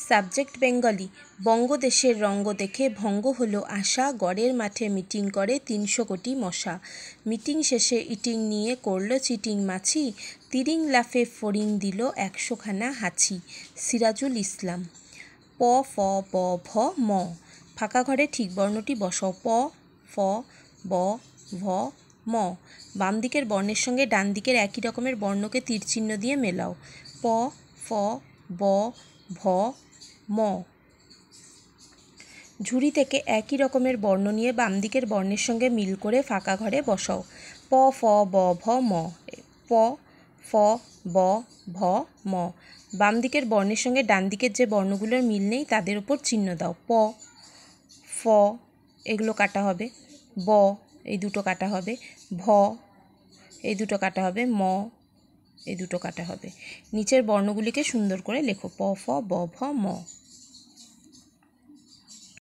Subject Bengali. বঙ্গদেশের রঙ্গ দেখে ভঙ্গ হলো আশা, গড়ের মাঠে মিটিং করে ৩০০ কোটি মশা। মিটিং শেষে ইটিং নিয়ে করলো চিটিং মাছি, তিরিং লাফে ফড়িং দিল ১০০ খানা হাঁচি। সিরাজুল ইসলাম। প ফ ব ভ ম। ফাঁকা ঘরে ঠিক বর্ণটি বসাও। প ফ ব ভ ম। বাম দিকের বর্ণের সঙ্গে ডান দিকের একই রকমের বর্ণকে তীর চিহ্ন দিয়ে মেলাও। প ফ ব ভ ম। ঝুড়ি থেকে একই রকমের বর্ণ নিয়ে বাম দিকের বর্ণের সঙ্গে মিল করে ফাঁকা ঘরে বসাও। প ফ ব ভ ম। প ফ ব ভ ম। বাম দিকের বর্ণের সঙ্গে ডান দিকের যে বর্ণগুলোর মিল নেই তাদের উপর চিহ্ন দাও। প ফ এগুলো কাটা হবে, ব এই দুটো কাটা হবে, ভ এই দুটো কাটা হবে, ম এই দুটো কাটা হবে। নিচের বর্ণগুলিকে সুন্দর করে লেখো। প ফ ব ভ ম।